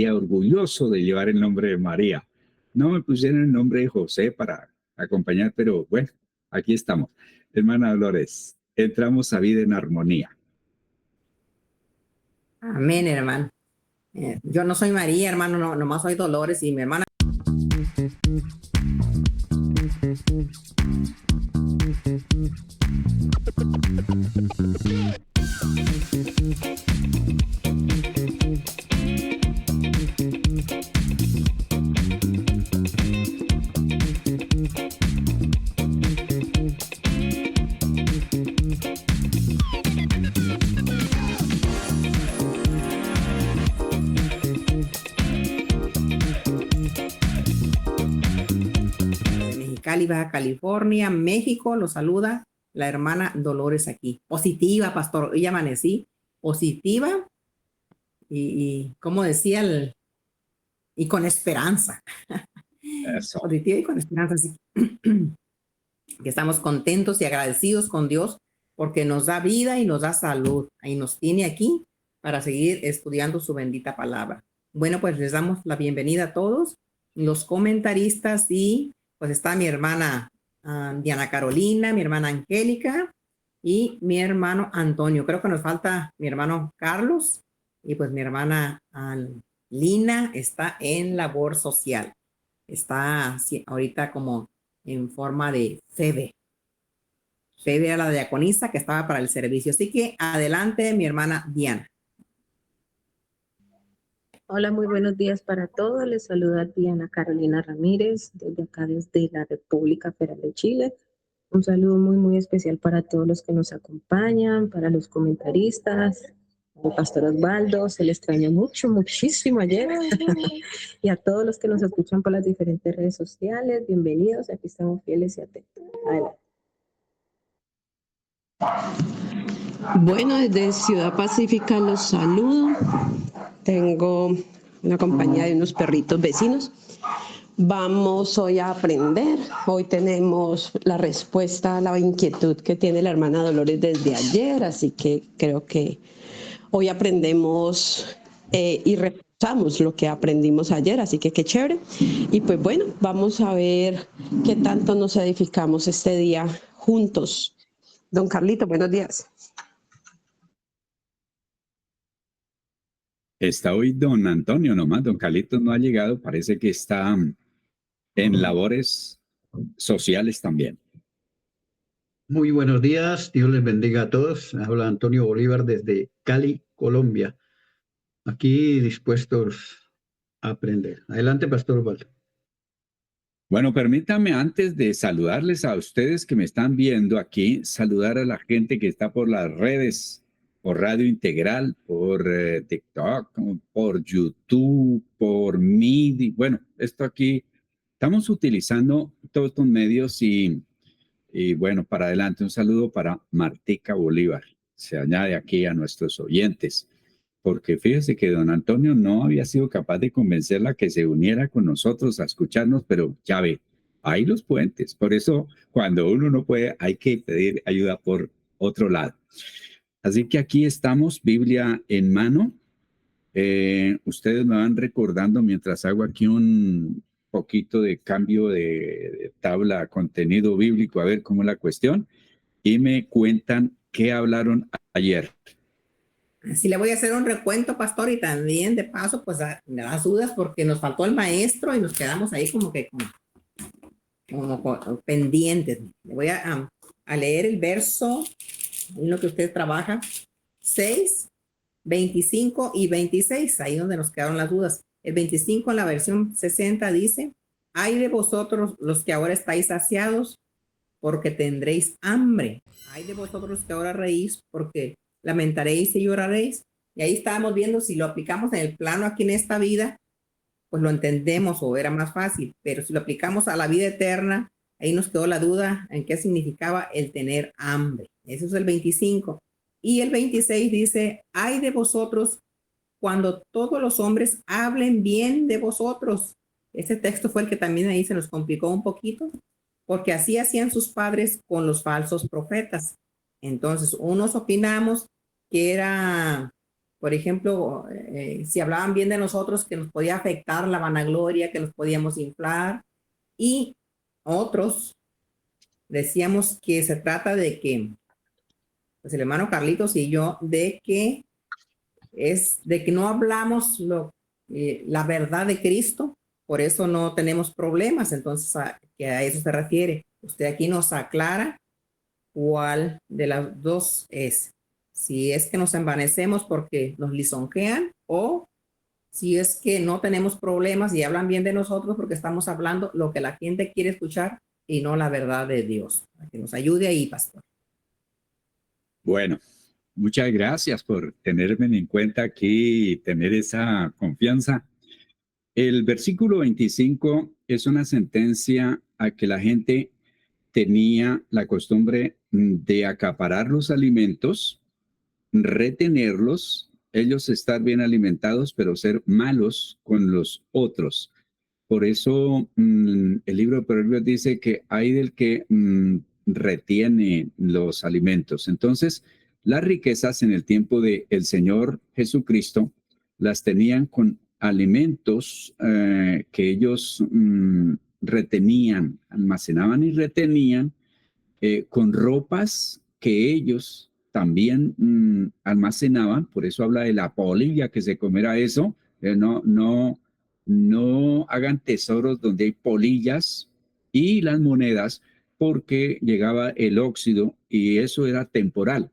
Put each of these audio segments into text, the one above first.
orgulloso de llevar el nombre de María. No me pusieron el nombre de José para acompañar, pero bueno, aquí estamos. Hermana Dolores, entramos a vida en armonía. Amén, hermano. Yo no soy María, hermano, no, nomás soy Dolores y mi hermana. Mexicali, Baja California, México, lo saluda la hermana Dolores aquí. Positiva, pastor. Hoy amanecí positiva y como decía, y con esperanza. Eso. Positiva y con esperanza. Así que estamos contentos y agradecidos con Dios porque nos da vida y nos da salud. Y nos tiene aquí para seguir estudiando su bendita palabra. Bueno, pues les damos la bienvenida a todos, los comentaristas, y pues está mi hermana Diana Carolina, mi hermana Angélica y mi hermano Antonio. Creo que nos falta mi hermano Carlos y pues mi hermana Lina está en labor social. Está ahorita como en forma de Febe. Febe era la diaconisa que estaba para el servicio. Así que adelante, mi hermana Diana. Hola, muy buenos días para todos. Les saluda Diana Carolina Ramírez, desde acá, desde la República Federal de Chile. Un saludo muy, muy especial para todos los que nos acompañan, para los comentaristas, al pastor Osvaldo, se le extrañó mucho, muchísimo ayer. Y a todos los que nos escuchan por las diferentes redes sociales, bienvenidos, aquí estamos fieles y atentos. Adelante. Bueno, desde Ciudad Pacífica los saludo. Tengo una compañía de unos perritos vecinos. Vamos hoy a aprender. Hoy tenemos la respuesta a la inquietud que tiene la hermana Dolores desde ayer, así que creo que hoy aprendemos y reforzamos lo que aprendimos ayer, así que qué chévere. Y pues bueno, vamos a ver qué tanto nos edificamos este día juntos. Don Carlito, buenos días. Está hoy don Antonio nomás, don Carlitos no ha llegado, parece que está en labores sociales también. Muy buenos días, Dios les bendiga a todos. Habla Antonio Bolívar desde Cali, Colombia. Aquí dispuestos a aprender. Adelante, Pastor Osvaldo. Bueno, permítame antes de saludarles a ustedes que me están viendo aquí, saludar a la gente que está por las redes, por Radio Integral, por TikTok, por YouTube, por Midi. Bueno, esto aquí, estamos utilizando todos estos medios y bueno, para adelante, un saludo para Martica Bolívar. Se añade aquí a nuestros oyentes, porque fíjese que don Antonio no había sido capaz de convencerla que se uniera con nosotros a escucharnos, pero ya ve, hay los puentes. Por eso, cuando uno no puede, hay que pedir ayuda por otro lado. Así que aquí estamos, Biblia en mano. Ustedes me van recordando mientras hago aquí un poquito de cambio de tabla, contenido bíblico, a ver cómo es la cuestión, y me cuentan qué hablaron ayer. Sí, le voy a hacer un recuento, pastor, y también de paso, pues me das dudas porque nos faltó el maestro y nos quedamos ahí como que como pendientes. Le voy a leer el verso en lo que usted trabaja, 6, 25 y 26, ahí donde nos quedaron las dudas. El 25 en la versión 60 dice: ay de vosotros los que ahora estáis saciados, porque tendréis hambre. Ay de vosotros que ahora reís, porque lamentaréis y lloraréis. Y ahí estábamos viendo si lo aplicamos en el plano aquí en esta vida, pues lo entendemos o era más fácil, pero si lo aplicamos a la vida eterna, ahí nos quedó la duda en qué significaba el tener hambre. Eso es el 25. Y el 26 dice: ay de vosotros cuando todos los hombres hablen bien de vosotros. Este texto fue el que también ahí se nos complicó un poquito, porque así hacían sus padres con los falsos profetas. Entonces, unos opinamos que era por ejemplo, si hablaban bien de nosotros, que nos podía afectar la vanagloria, que nos podíamos inflar. Y otros decíamos que se trata de que, pues el hermano Carlitos y yo, de que no hablamos la verdad de Cristo, por eso no tenemos problemas. Entonces, que a eso se refiere. Usted aquí nos aclara cuál de las dos es. Si es que nos envanecemos porque nos lisonjean, o si es que no tenemos problemas y hablan bien de nosotros porque estamos hablando lo que la gente quiere escuchar y no la verdad de Dios. Para que nos ayude ahí, pastor. Bueno, muchas gracias por tenerme en cuenta aquí y tener esa confianza. El versículo 25 es una sentencia a que la gente tenía la costumbre de acaparar los alimentos, retenerlos, ellos estar bien alimentados, pero ser malos con los otros. Por eso el libro de Proverbios dice que hay del que retiene los alimentos. Entonces, las riquezas en el tiempo del Señor Jesucristo las tenían con alimentos que ellos retenían, almacenaban y retenían, con ropas que ellos también almacenaban. Por eso habla de la polilla, que se comerá eso. No hagan tesoros donde hay polillas, y las monedas, porque llegaba el óxido y eso era temporal.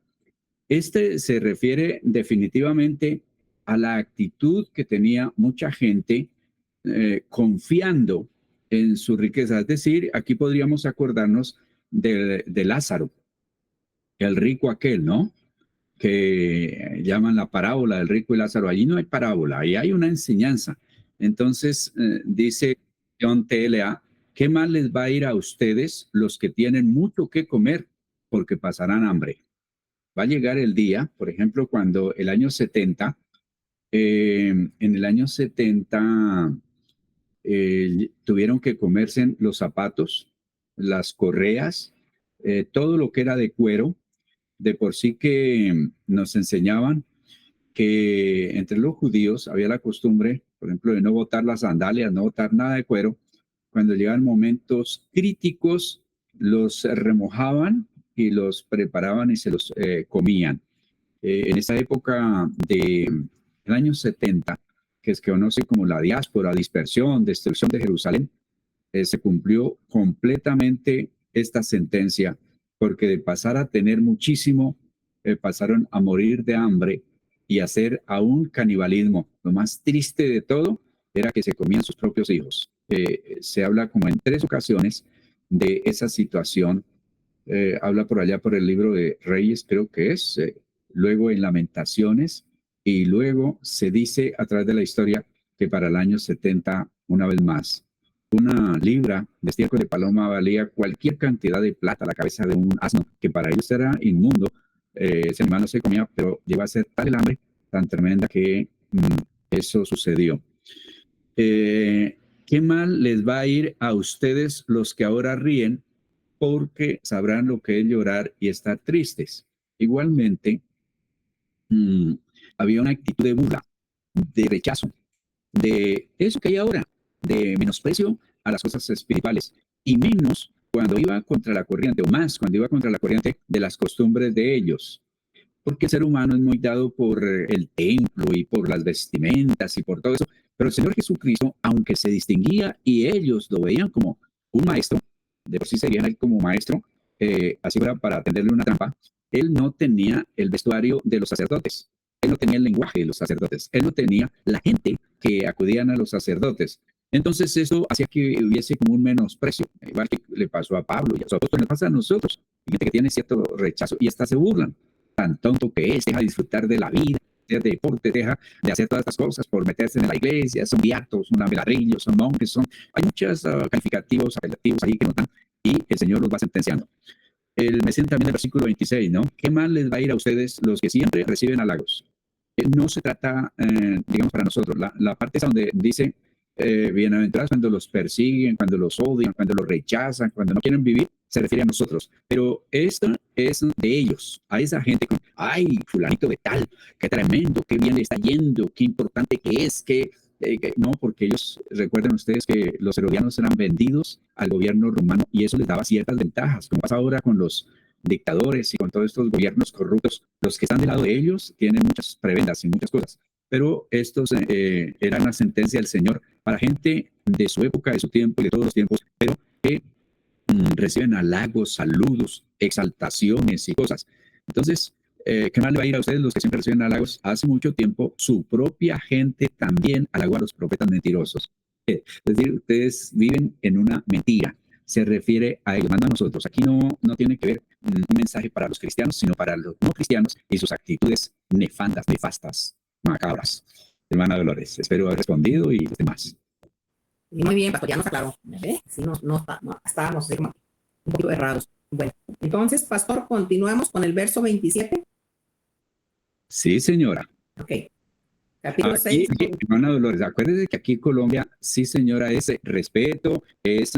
Este se refiere definitivamente a la actitud que tenía mucha gente confiando en su riqueza. Es decir, aquí podríamos acordarnos de Lázaro, el rico aquel, ¿no? Que llaman la parábola del rico y Lázaro. Allí no hay parábola, ahí hay una enseñanza. Entonces, dice John TLA, ¿qué más les va a ir a ustedes los que tienen mucho que comer? Porque pasarán hambre. Va a llegar el día, por ejemplo, cuando el año 70, en el año 70 tuvieron que comerse los zapatos, las correas, todo lo que era de cuero. De por sí que nos enseñaban que entre los judíos había la costumbre, por ejemplo, de no botar las sandalias, no botar nada de cuero. Cuando llegaban momentos críticos, los remojaban y los preparaban y se los comían. En esa época del año 70, que se conoce como la diáspora, dispersión, destrucción de Jerusalén, se cumplió completamente esta sentencia, porque de pasar a tener muchísimo, pasaron a morir de hambre y a hacer aún canibalismo. Lo más triste de todo era que se comían sus propios hijos. Se habla como en 3 ocasiones de esa situación. Habla por allá por el libro de Reyes, creo que es, luego en Lamentaciones, y luego se dice a través de la historia que para el año 70, una vez más, una libra de estiércol de paloma valía cualquier cantidad de plata, la cabeza de un asno, que para ellos era inmundo. Ese animal no se comía, pero llegó a ser tal el hambre tan tremenda que eso sucedió. ¿Qué mal les va a ir a ustedes los que ahora ríen? Porque sabrán lo que es llorar y estar tristes. Igualmente, había una actitud de burla, de rechazo, de eso que hay ahora, de menosprecio a las cosas espirituales, y menos cuando iba contra la corriente, o más cuando iba contra la corriente de las costumbres de ellos. Porque el ser humano es muy dado por el templo y por las vestimentas y por todo eso. Pero el Señor Jesucristo, aunque se distinguía y ellos lo veían como un maestro, de por sí serían él como maestro, así fuera para tenderle una trampa, él no tenía el vestuario de los sacerdotes. Él no tenía el lenguaje de los sacerdotes. Él no tenía la gente que acudían a los sacerdotes. Entonces eso hacía que hubiese como un menosprecio, igual que le pasó a Pablo y a los apóstoles, nos pasa a nosotros. Y gente que tiene cierto rechazo y hasta se burlan. Tan tonto que es, deja de disfrutar de la vida, de deporte, deja de hacer todas estas cosas por meterse en la iglesia, son beatos, son abelarrillos, son monjes, hay muchos calificativos, apelativos ahí que nos dan, y el Señor los va sentenciando. Me siento también el versículo 26, ¿no? ¿Qué mal les va a ir a ustedes los que siempre reciben halagos? No se trata, digamos, para nosotros, la parte es donde dice, bienaventurados cuando los persiguen, cuando los odian, cuando los rechazan, cuando no quieren vivir, se refiere a nosotros. Pero esto es de ellos, a esa gente ay, fulanito de tal, qué tremendo, qué bien le está yendo, qué importante que es, no, porque ellos, recuerden ustedes que los herodianos eran vendidos al gobierno romano y eso les daba ciertas ventajas, como pasa ahora con los dictadores y con todos estos gobiernos corruptos. Los que están del lado de ellos tienen muchas prebendas y muchas cosas, pero estos eran la sentencia del Señor para gente de su época, de su tiempo y de todos los tiempos, pero que reciben halagos, saludos, exaltaciones y cosas. Entonces, ¿qué más le va a ir a ustedes los que siempre reciben halagos? Hace mucho tiempo su propia gente también halagó a los profetas mentirosos. Es decir, ustedes viven en una mentira. Se refiere a ellos, no a nosotros. Aquí no tiene que ver un mensaje para los cristianos, sino para los no cristianos y sus actitudes nefandas, nefastas, macabras. Hermana Dolores, espero haber respondido y demás. Muy bien, pastor, ya nos aclaró. Sí, estábamos así como un poquito errados. Bueno, entonces, pastor, continuamos con el verso 27. Sí, señora. Ok. Capítulo Aquí, 6. hermana Dolores, acuérdese que aquí en Colombia, sí, señora, es respeto, es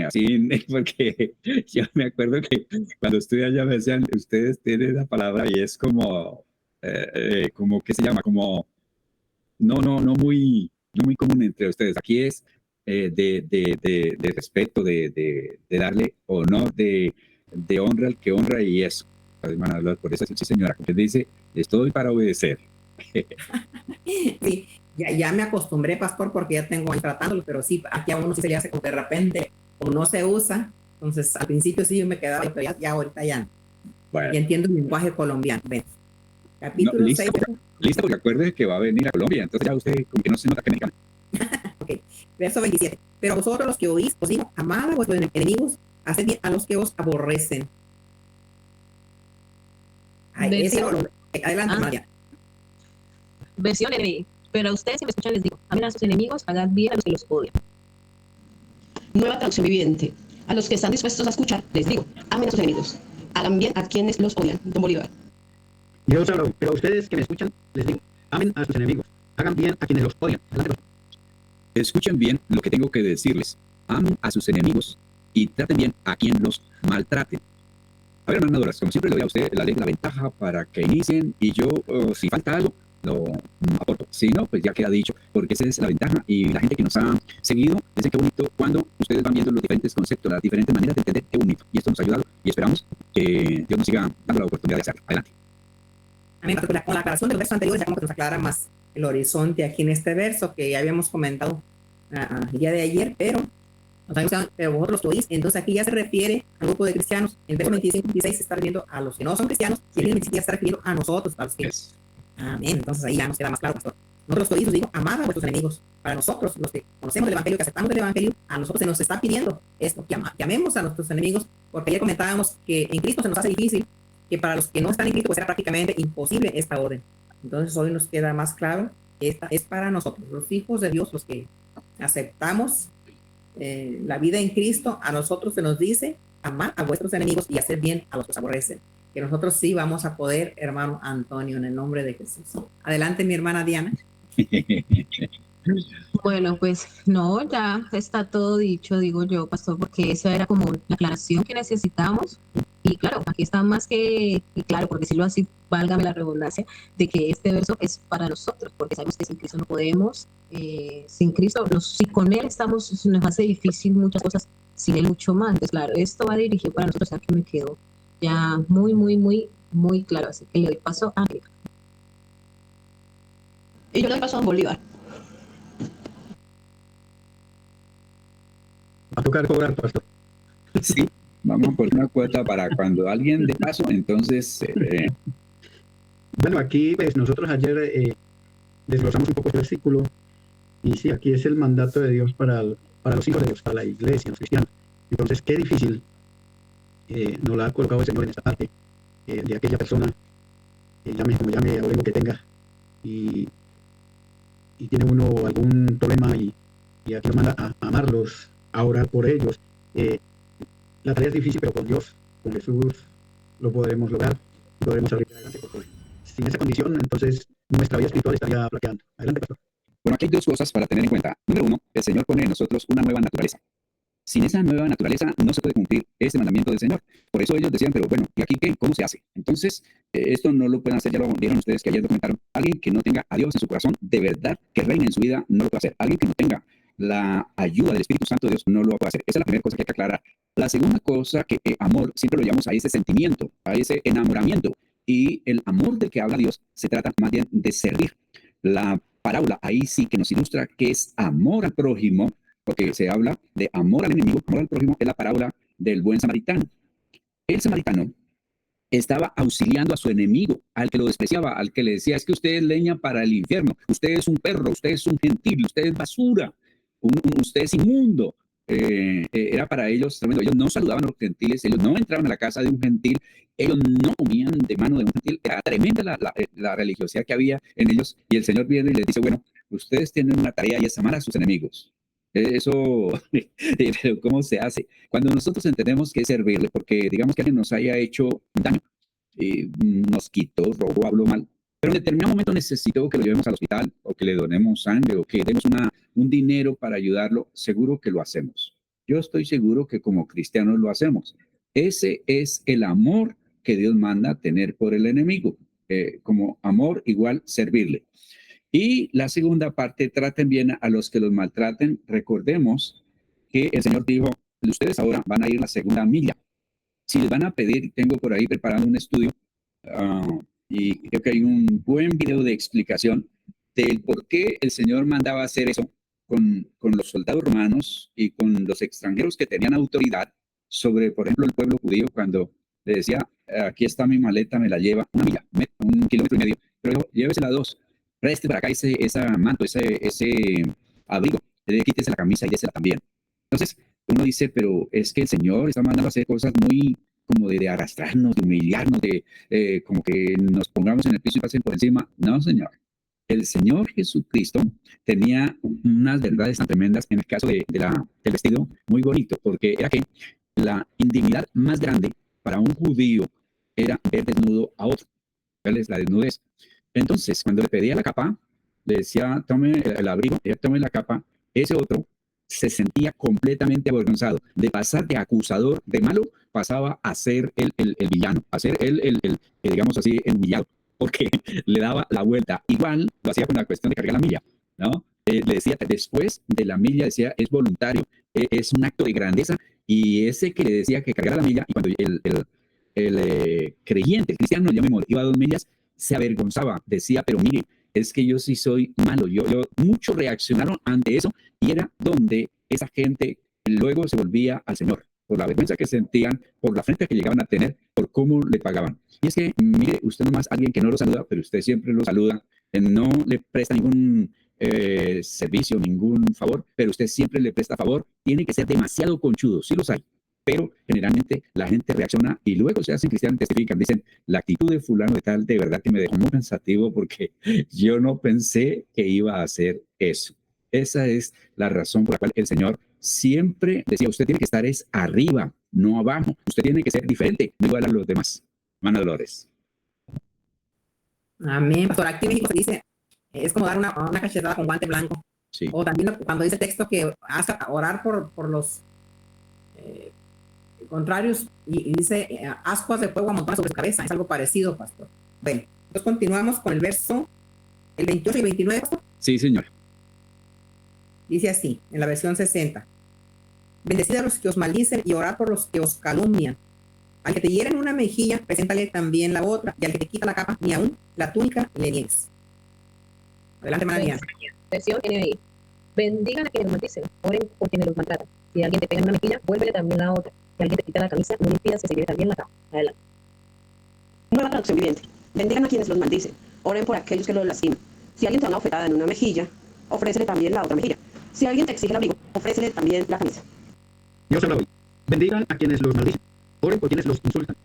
así, porque yo me acuerdo que cuando estuve allá me decían, ustedes tienen la palabra y es como, ¿qué se llama? Como, no muy común entre ustedes. Aquí es de respeto, de darle honor, de honra al que honra y eso, hermana Dolores, por eso sí, señora, que dice, estoy para obedecer. Sí, ya me acostumbré, pastor, porque ya tengo ahí tratándolo, pero sí, aquí a uno sí se le hace como de repente, como no se usa, entonces al principio sí yo me quedaba, pero ya ahorita ya, Bueno. ya entiendo el lenguaje colombiano. Ven. Capítulo 6. Listo, porque acuerde que va a venir a Colombia, entonces ya usted como que no se nota que mexicano. Ok, verso 27. Pero vosotros los que oís, os digo, amad a vuestros enemigos, haced bien a los que os aborrecen. Adelante, María. Versión NBI. Pero a ustedes, si me escuchan, les digo, amen a sus enemigos, hagan bien a los que los odian. Nueva traducción viviente. A los que están dispuestos a escuchar, les digo, amen a sus enemigos, hagan bien a quienes los odian. Don Bolívar. Dios habló, pero a ustedes que me escuchan, les digo, amen a sus enemigos, hagan bien a quienes los odian. Adelante. Escuchen bien lo que tengo que decirles. Amen a sus enemigos y traten bien a quien los maltrate. A ver, hermana Doras, como siempre le doy a usted la ventaja para que inicien y yo, si falta algo, lo aporto. Si no, pues ya queda dicho, porque esa es la ventaja y la gente que nos ha seguido dice qué bonito cuando ustedes van viendo los diferentes conceptos, las diferentes maneras de entender, qué bonito. Y esto nos ha ayudado y esperamos que Dios nos siga dando la oportunidad de hacerlo. Adelante. Amén. Con la aclaración del verso anterior ya como que nos aclara más el horizonte aquí en este verso que ya habíamos comentado el día de ayer, pero vosotros los que oís, entonces aquí ya se refiere al grupo de cristianos. El verso 25 y 26 se está refiriendo a los que no son cristianos y el 27 ya está refiriendo a nosotros, a los que... Yes. Amén. Entonces ahí ya nos queda más claro, pastor. Nosotros los que oís, os digo, amad a vuestros enemigos. Para nosotros, los que conocemos el evangelio, que aceptamos el evangelio, a nosotros se nos está pidiendo esto, que amemos a nuestros enemigos, porque ayer comentábamos que en Cristo se nos hace difícil, que para los que no están en Cristo pues era prácticamente imposible esta orden. Entonces hoy nos queda más claro que esta es para nosotros, los hijos de Dios, los que aceptamos la vida en Cristo. A nosotros se nos dice amar a vuestros enemigos y hacer bien a los que os aborrecen, que nosotros sí vamos a poder, hermano Antonio, en el nombre de Jesús. Adelante, mi hermana Diana. Bueno, pues no, ya está todo dicho, digo yo, pastor, porque esa era como la aclaración que necesitamos. Y claro, aquí está más que claro, por decirlo así, válgame la redundancia, de que este verso es para nosotros, porque sabemos que sin Cristo no podemos, sin Cristo, si con Él estamos, nos hace difícil muchas cosas, sin Él mucho más. Entonces, claro, esto va dirigido para nosotros, aquí me quedo ya muy claro, así que le doy paso a Angélica. Y yo le doy paso a Bolívar. Va a tocar cobrar, pastor. Sí, vamos por una cuota para cuando alguien de paso, entonces... Bueno, aquí pues, nosotros ayer desglosamos un poco el versículo y sí, aquí es el mandato de Dios para los hijos de Dios, para la iglesia, los cristianos. Entonces, qué difícil nos la ha colocado el Señor en esta parte de aquella persona, llame como llame, o lo que tenga, y tiene uno algún problema y aquí nos manda a amarlos, a orar por ellos. La tarea es difícil, pero con Dios, con Jesús, lo podremos lograr, podremos salir adelante, porque sin esa condición, entonces nuestra vida espiritual estaría flaqueando. Adelante, pastor. Bueno, aquí hay dos cosas para tener en cuenta. Número uno, el Señor pone en nosotros una nueva naturaleza. Sin esa nueva naturaleza no se puede cumplir ese mandamiento del Señor. Por eso ellos decían, pero bueno, ¿y aquí qué? ¿Cómo se hace? Entonces, esto no lo pueden hacer, ya lo vieron ustedes que ayer documentaron. Alguien que no tenga a Dios en su corazón, de verdad, que reine en su vida, no lo puede hacer. Alguien que no tenga la ayuda del Espíritu Santo de Dios, no lo puede hacer. Esa es la primera cosa que hay que aclarar. La segunda cosa, que amor, siempre lo llamamos a ese sentimiento, a ese enamoramiento. Y el amor del que habla Dios se trata más bien de servir. La parábola ahí sí que nos ilustra que es amor al prójimo, porque se habla de amor al enemigo, amor al prójimo, es la parábola del buen samaritano. El samaritano estaba auxiliando a su enemigo, al que lo despreciaba, al que le decía, es que usted es leña para el infierno, usted es un perro, usted es un gentil, usted es basura, usted es inmundo. Era para ellos tremendo. Ellos no saludaban a los gentiles, ellos no entraban a la casa de un gentil, ellos no comían de mano de un gentil. Era tremenda la religiosidad que había en ellos. Y el Señor viene y les dice, bueno, ustedes tienen una tarea y es amar a sus enemigos. Eso, pero ¿cómo se hace? Cuando nosotros entendemos que es servirle, porque digamos que alguien nos haya hecho daño, nos quitó, robó, habló mal, pero en determinado momento necesitó que lo llevemos al hospital, o que le donemos sangre, o que demos un dinero para ayudarlo, seguro que lo hacemos. Yo estoy seguro que como cristianos lo hacemos. Ese es el amor que Dios manda tener por el enemigo. Como amor igual servirle. Y la segunda parte, traten bien a los que los maltraten. Recordemos que el Señor dijo, ustedes ahora van a ir la segunda milla. Si les van a pedir, tengo por ahí preparado un estudio y creo que hay un buen video de explicación del por qué el Señor mandaba hacer eso con los soldados romanos y con los extranjeros que tenían autoridad sobre, por ejemplo, el pueblo judío, cuando le decía, aquí está mi maleta, me la lleva una milla, 1,5 kilómetros, pero llévesela 2. Preste para acá ese manto, ese abrigo, quítese la camisa y désela también. Entonces, uno dice, pero es que el Señor está mandando a hacer cosas muy como de arrastrarnos, de humillarnos, de como que nos pongamos en el piso y pasen por encima. No, Señor. El Señor Jesucristo tenía unas verdades tan tremendas en el caso del vestido, muy bonito, porque era que la indignidad más grande para un judío era ver desnudo a otro, verles la desnudez. Entonces, cuando le pedía la capa, le decía, tome el abrigo, tome la capa, ese otro se sentía completamente avergonzado. De pasar de acusador de malo, pasaba a ser el villano, a ser digamos así, el humillado, porque le daba la vuelta. Igual lo hacía con la cuestión de cargar la milla, ¿no? Le decía, después de la milla, decía, es voluntario, es un acto de grandeza, y ese que le decía que cargara la milla, y cuando el creyente, el cristiano, llamémoslo, iba a 2 millas, se avergonzaba, decía, pero mire, es que yo sí soy malo. Muchos reaccionaron ante eso y era donde esa gente luego se volvía al Señor, por la vergüenza que sentían, por la frente que llegaban a tener, por cómo le pagaban. Y es que, mire, usted nomás, alguien que no lo saluda, pero usted siempre lo saluda, no le presta ningún servicio, ningún favor, pero usted siempre le presta favor, tiene que ser demasiado conchudo, sí los hay. Pero generalmente la gente reacciona y luego se hacen cristianos, testifican, dicen, la actitud de fulano de tal, de verdad que me dejó muy pensativo porque yo no pensé que iba a hacer eso. Esa es la razón por la cual el Señor siempre decía, usted tiene que estar es arriba, no abajo. Usted tiene que ser diferente, no igual a los demás. Hermana Dolores. Amén. Pastor, aquí en México se dice, es como dar una cachetada con guante blanco. Sí. O también cuando dice el texto que hasta orar por los contrarios y dice ascuas de fuego amontonadas sobre su cabeza. Es algo parecido, pastor. Bueno, entonces continuamos con el verso, el 28 y 29, pastor. Sí, señor. Dice así, en la versión 60. Bendecid a los que os maldicen y orad por los que os calumnian. Al que te hieren una mejilla, preséntale también la otra, y al que te quita la capa, ni aún la túnica le niegues. Adelante, María. Versión NBI. Bendigan a quienes maldicen, oren por quienes los maltratan. Si alguien te pega en una mejilla, vuélvele también la otra. Si alguien te quita la camisa, no le impidas que se lleve también la capa. Adelante. Nueva traducción viviente. Bendigan a quienes los maldicen, oren por aquellos que los lastiman. Si alguien te da una bofetada en una mejilla, ofrécele también la otra mejilla. Si alguien te exige el abrigo, ofrécele también la camisa. Dios habla hoy. Bendigan a quienes los maldicen, oren por quienes los insultan.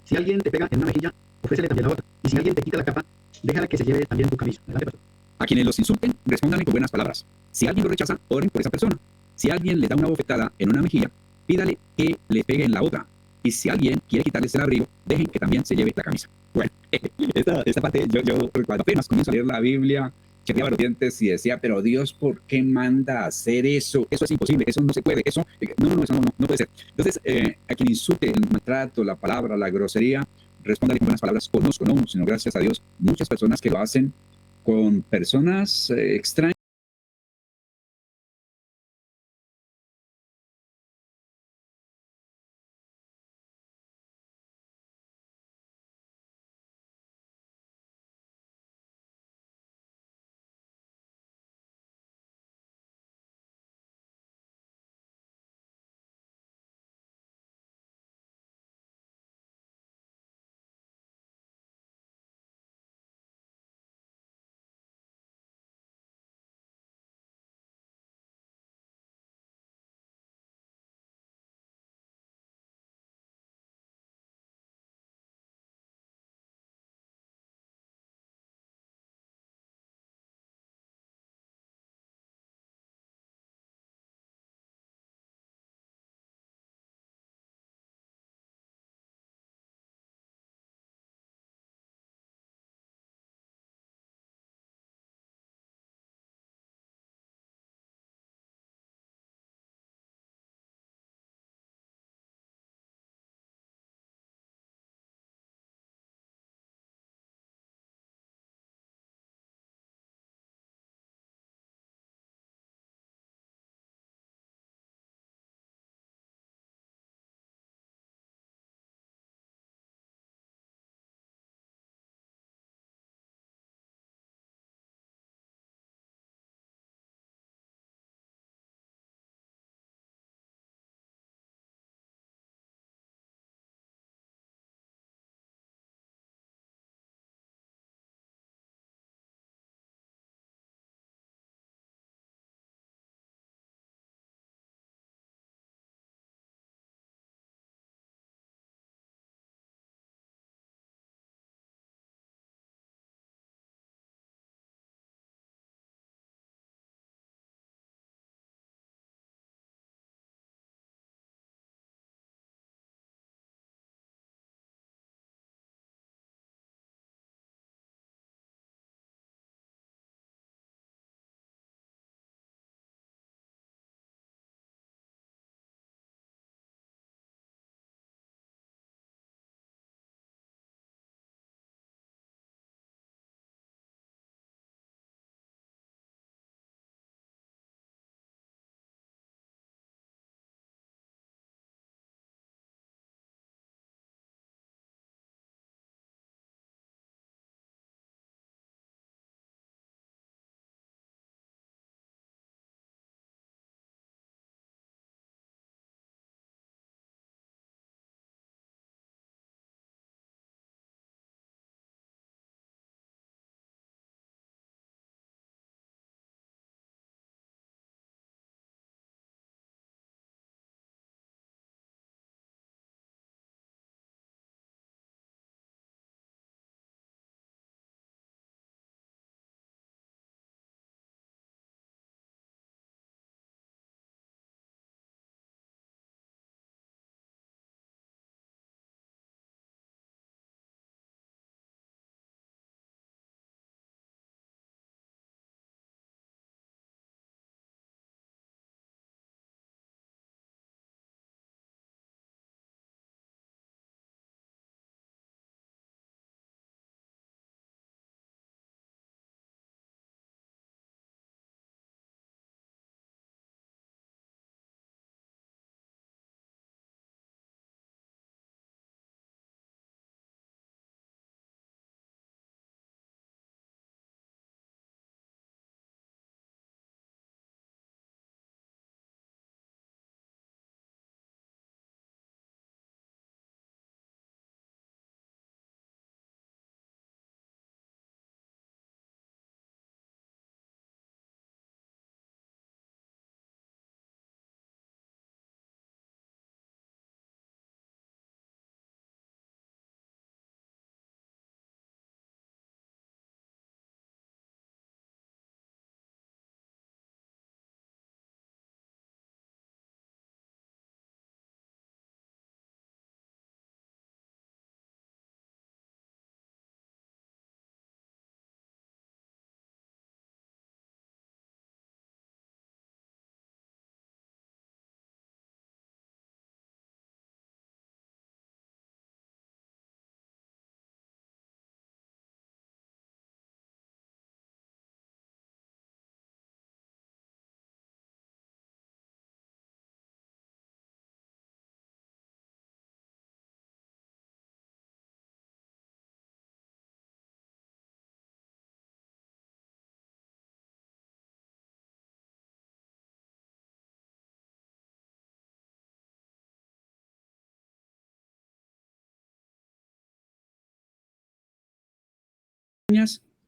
Si alguien te pega en una mejilla, ofrécele también la otra. Y si alguien te quita la capa, déjala que se lleve también tu camisa. Adelante, pastor. A quienes los insulten, respóndanle con buenas palabras. Si alguien lo rechaza, oren por esa persona. Si alguien le da una bofetada en una mejilla, pídale que le pegue en la otra. Y si alguien quiere quitarles el abrigo, dejen que también se lleve la camisa. Bueno, esta parte, yo cuando apenas comienzo a leer la Biblia, chirriaba los dientes y decía, pero Dios, ¿por qué manda a hacer eso? Eso es imposible, eso no se puede, eso, eso no puede ser. Entonces, a quien insulte el maltrato, la palabra, la grosería, respóndale con buenas palabras, conozco, no, sino gracias a Dios, muchas personas que lo hacen con personas extrañas.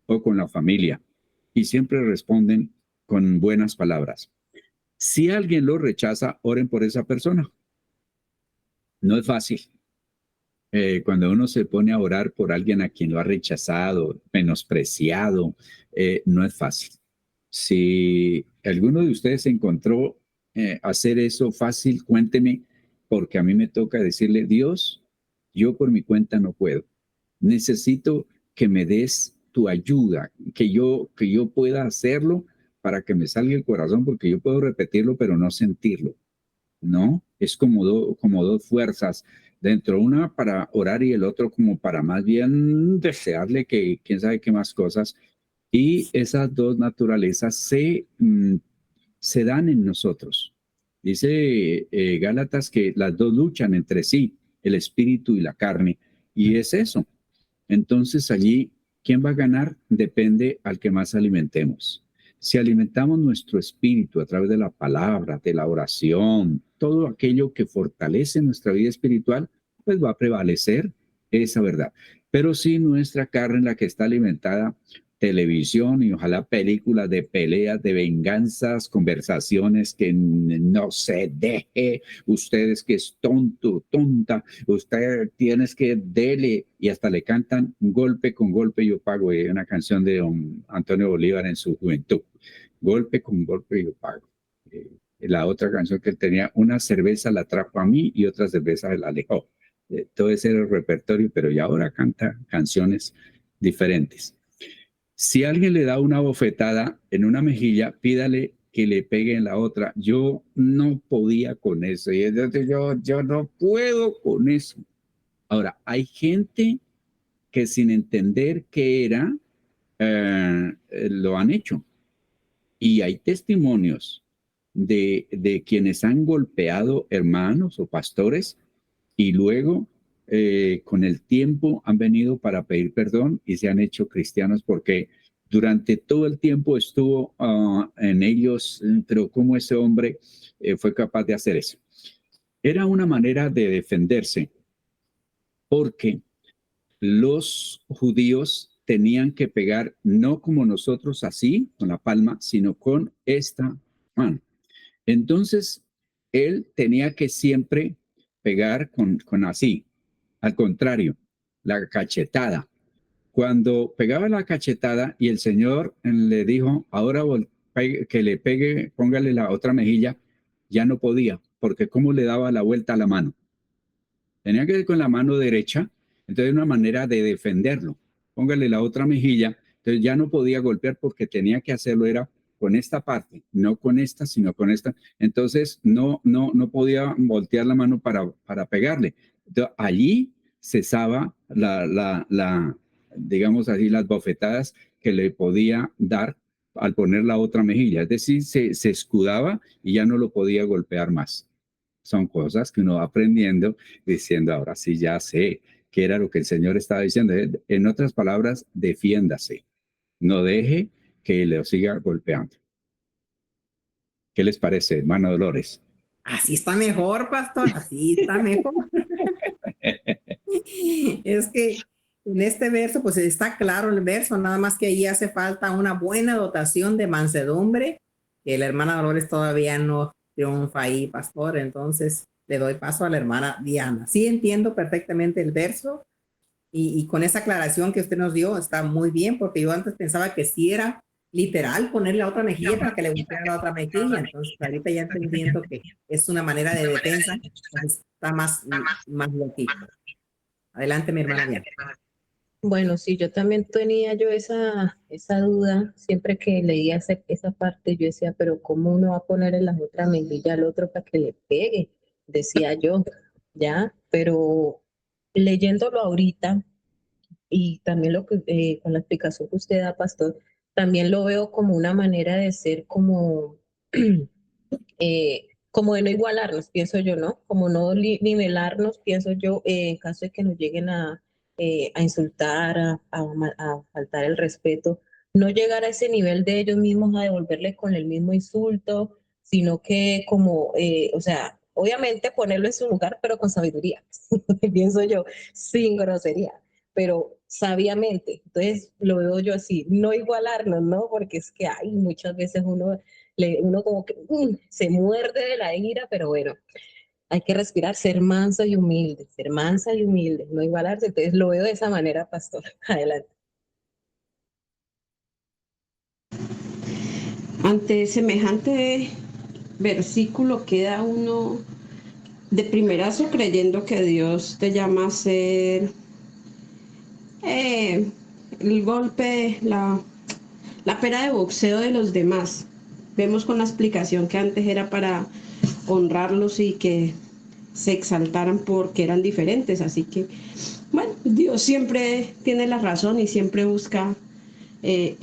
o con la familia, y siempre responden con buenas palabras. Si alguien lo rechaza, oren por esa persona. No es fácil. Cuando uno se pone a orar por alguien a quien lo ha rechazado, menospreciado, no es fácil. Si alguno de ustedes encontró hacer eso fácil, cuénteme, porque a mí me toca decirle, Dios, yo por mi cuenta no puedo. Necesito que me des tu ayuda, que yo pueda hacerlo para que me salga el corazón, porque yo puedo repetirlo, pero no sentirlo, ¿no? Es como dos fuerzas dentro, una para orar y el otro como para más bien desearle que quién sabe qué más cosas. Y esas dos naturalezas se dan en nosotros. Dice Gálatas que las dos luchan entre sí, el espíritu y la carne, y es eso. Entonces allí, ¿quién va a ganar? Depende al que más alimentemos. Si alimentamos nuestro espíritu a través de la palabra, de la oración, todo aquello que fortalece nuestra vida espiritual, pues va a prevalecer esa verdad. Pero si nuestra carne, la que está alimentada, televisión y ojalá películas de peleas, de venganzas, conversaciones que no se deje, ustedes que es tonto, tonta, usted tienes que dele, y hasta le cantan golpe con golpe yo pago, una canción de Antonio Bolívar en su juventud, golpe con golpe yo pago. La otra canción que él tenía, una cerveza la trajo a mí y otra cerveza la alejó. Todo ese era el repertorio, pero ya ahora canta canciones diferentes. Si alguien le da una bofetada en una mejilla, pídale que le pegue en la otra. Yo no podía con eso. Y yo no puedo con eso. Ahora, hay gente que sin entender qué era, lo han hecho. Y hay testimonios de quienes han golpeado hermanos o pastores y luego con el tiempo han venido para pedir perdón y se han hecho cristianos porque durante todo el tiempo estuvo en ellos, pero cómo ese hombre fue capaz de hacer eso. Era una manera de defenderse porque los judíos tenían que pegar no como nosotros así, con la palma, sino con esta mano. Entonces, él tenía que siempre pegar con así. Al contrario, la cachetada. Cuando pegaba la cachetada y el Señor le dijo, ahora que le pegue, póngale la otra mejilla, ya no podía, porque cómo le daba la vuelta a la mano. Tenía que ir con la mano derecha, entonces una manera de defenderlo. Póngale la otra mejilla, entonces ya no podía golpear porque tenía que hacerlo, era con esta parte, no con esta, sino con esta. Entonces no podía voltear la mano para pegarle. Entonces, allí cesaba digamos así, las bofetadas que le podía dar al poner la otra mejilla. Es decir, se escudaba y ya no lo podía golpear más. Son cosas que uno va aprendiendo, diciendo, ahora sí ya sé qué era lo que el Señor estaba diciendo. En otras palabras, defiéndase. No deje que le siga golpeando. ¿Qué les parece, hermano Dolores? Así está mejor, pastor, así está mejor. Es que en este verso, pues está claro el verso, nada más que ahí hace falta una buena dotación de mansedumbre, que la hermana Dolores todavía no triunfa ahí, pastor. Entonces le doy paso a la hermana Diana. Sí entiendo perfectamente el verso y con esa aclaración que usted nos dio está muy bien, porque yo antes pensaba que sí era literal ponerle la otra mejilla para que le gustara la otra mejilla. Entonces ahorita ya entendiendo que es una manera de defensa, entonces está más lógico. Adelante, mi hermana Diana. Bueno, sí, yo también tenía esa duda, siempre que leía esa parte, yo decía, pero ¿cómo uno va a poner en la otra mejilla al otro para que le pegue? Decía yo, ¿ya? Pero leyéndolo ahorita y también con la explicación que usted da, pastor, también lo veo como una manera de ser como, como de no igualarnos, pienso yo, ¿no? Como no nivelarnos, pienso yo, en caso de que nos lleguen a insultar, a faltar el respeto, no llegar a ese nivel de ellos mismos a devolverle con el mismo insulto, sino que como, o sea, obviamente ponerlo en su lugar, pero con sabiduría, pienso yo, sin grosería. pero sabiamente. Entonces lo veo yo así, no igualarnos, ¿no? Porque es que hay muchas veces uno como que se muerde de la ira, pero bueno, hay que respirar, ser mansa y humilde, no igualarse. Entonces lo veo de esa manera, pastor. Adelante. Ante semejante versículo queda uno de primerazo creyendo que Dios te llama a ser eh, el golpe, la pera de boxeo de los demás. Vemos con la explicación que antes era para honrarlos y que se exaltaran porque eran diferentes. Así que, bueno, Dios siempre tiene la razón y siempre busca,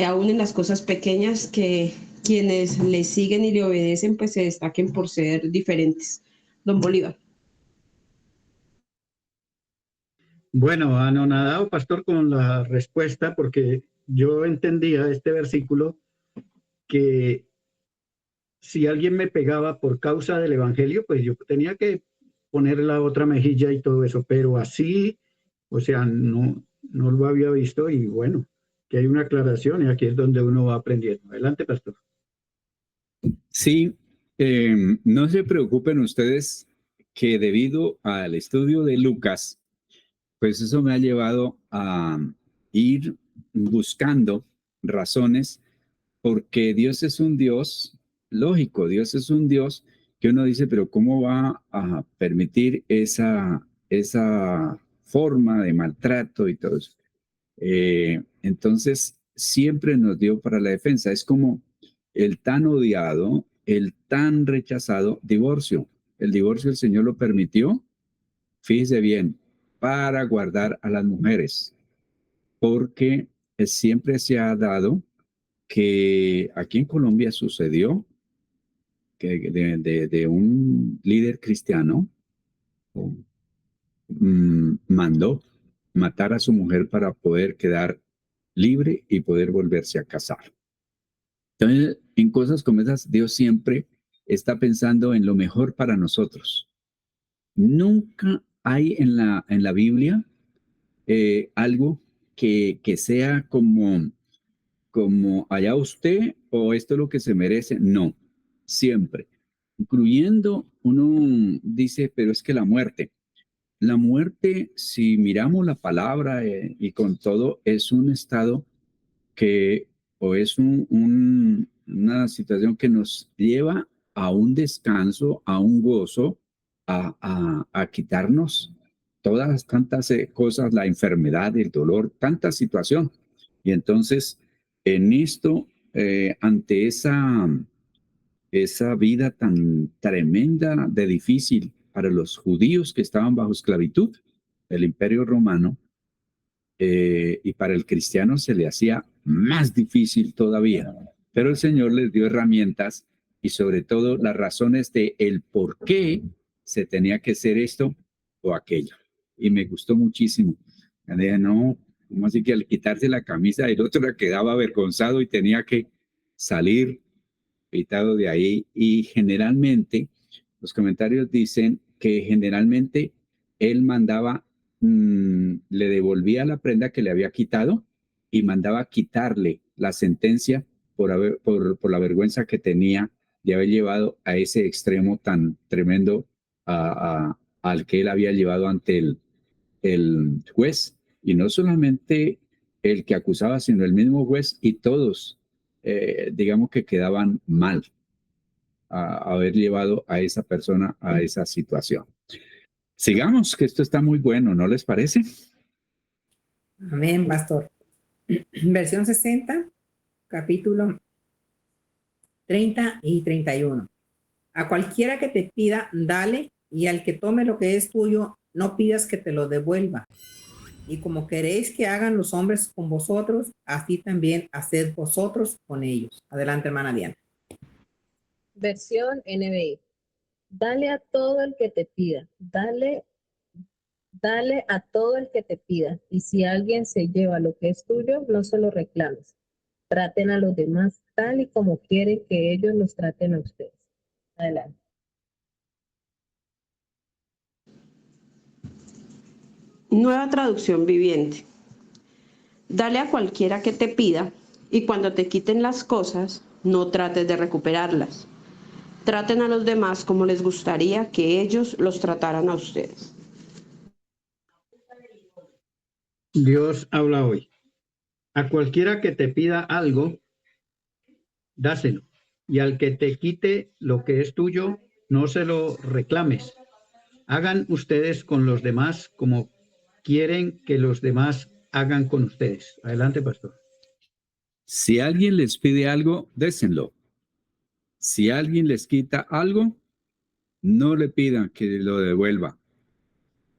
aún en las cosas pequeñas, que quienes le siguen y le obedecen, pues se destaquen por ser diferentes. Don Bolívar. Bueno, anonadado, pastor, con la respuesta, porque yo entendía este versículo que si alguien me pegaba por causa del evangelio, pues yo tenía que poner la otra mejilla y todo eso, pero así, o sea, no lo había visto y bueno, que hay una aclaración y aquí es donde uno va aprendiendo. Adelante, pastor. Sí, no se preocupen ustedes que debido al estudio de Lucas, pues eso me ha llevado a ir buscando razones porque Dios es un Dios lógico, Dios es un Dios que uno dice, pero ¿cómo va a permitir esa forma de maltrato y todo eso? Entonces, siempre nos dio para la defensa. Es como el tan odiado, el tan rechazado divorcio. El divorcio el Señor lo permitió, fíjese bien, para guardar a las mujeres, porque siempre se ha dado que aquí en Colombia sucedió que de un líder cristiano mandó matar a su mujer para poder quedar libre y poder volverse a casar. Entonces, en cosas como esas, Dios siempre está pensando en lo mejor para nosotros. Nunca hay en la Biblia algo que sea como allá usted o esto es lo que se merece. No, siempre. Incluyendo, uno dice, pero es que la muerte, si miramos la palabra y con todo, es un estado que, o es una situación que nos lleva a un descanso, a un gozo, a quitarnos todas tantas cosas, la enfermedad, el dolor, tanta situación. Y entonces, en esto, ante esa vida tan tremenda de difícil para los judíos que estaban bajo esclavitud del Imperio Romano, y para el cristiano se le hacía más difícil todavía. Pero el Señor les dio herramientas y sobre todo las razones de el por qué se tenía que hacer esto o aquello. Y me gustó muchísimo. Dije, no, ¿cómo así que al quitarse la camisa el otro le quedaba avergonzado y tenía que salir quitado de ahí? Y generalmente los comentarios dicen que generalmente él mandaba, le devolvía la prenda que le había quitado y mandaba quitarle la sentencia por la vergüenza que tenía de haber llevado a ese extremo tan tremendo al que él había llevado ante el juez. Y no solamente el que acusaba, sino el mismo juez y todos, digamos que quedaban mal a haber llevado a esa persona a esa situación. Sigamos, que esto está muy bueno, ¿no les parece? Amén, pastor. Versión 60, capítulo 30 y 31. A cualquiera que te pida, dale, y al que tome lo que es tuyo, no pidas que te lo devuelva. Y como queréis que hagan los hombres con vosotros, así también haced vosotros con ellos. Adelante, hermana Diana. Versión NBI. Dale a todo el que te pida. Dale a todo el que te pida. Y si alguien se lleva lo que es tuyo, no se lo reclames. Traten a los demás tal y como quieren que ellos los traten a ustedes. Adelante. Nueva traducción viviente. Dale a cualquiera que te pida y cuando te quiten las cosas, no trates de recuperarlas. Traten a los demás como les gustaría que ellos los trataran a ustedes. Dios habla hoy. A cualquiera que te pida algo, dáselo. Y al que te quite lo que es tuyo, no se lo reclames. Hagan ustedes con los demás como quieren que los demás hagan con ustedes. Adelante, pastor. Si alguien les pide algo, désenlo. Si alguien les quita algo, no le pidan que lo devuelva.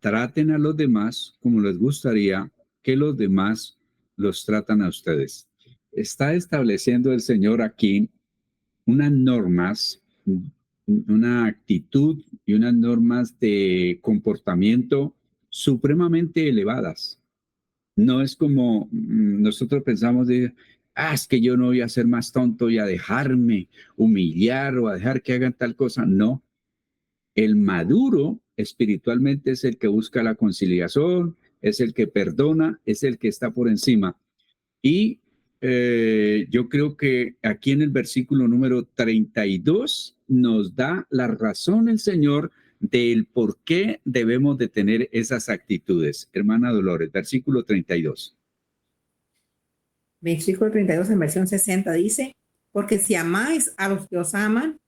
Traten a los demás como les gustaría que los demás los tratan a ustedes. Está estableciendo el Señor aquí unas normas, una actitud y unas normas de comportamiento supremamente elevadas. No es como nosotros pensamos de, es que yo no voy a ser más tonto y a dejarme humillar o a dejar que hagan tal cosa. No, el maduro espiritualmente es el que busca la conciliación, es el que perdona, es el que está por encima. Y yo creo que aquí en el versículo número 32 nos da la razón el Señor del por qué debemos de tener esas actitudes. Hermana Dolores, versículo 32. Versículo 32 en versión 60 dice, porque si amáis a los que os aman,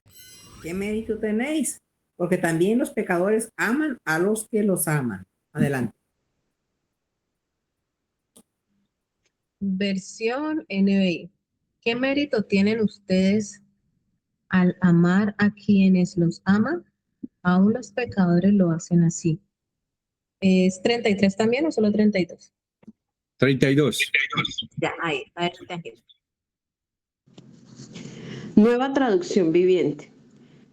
¿qué mérito tenéis? Porque también los pecadores aman a los que los aman. Adelante. Versión NBI. ¿Qué mérito tienen ustedes al amar a quienes los aman? Aún los pecadores lo hacen así. ¿Es 33 también o solo 32? 32. Ya, ahí, a ver, tranquilo. Nueva traducción viviente.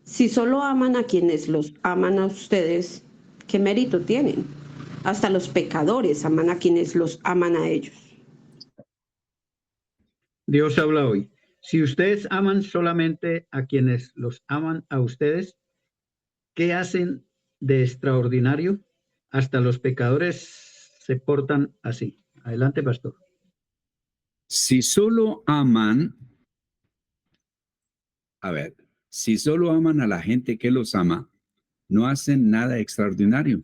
Si solo aman a quienes los aman a ustedes, ¿qué mérito tienen? Hasta los pecadores aman a quienes los aman a ellos. Dios habla hoy. Si ustedes aman solamente a quienes los aman a ustedes, ¿qué hacen de extraordinario? Hasta los pecadores se portan así. Adelante, pastor. Si solo aman, si solo aman a la gente que los ama, no hacen nada extraordinario.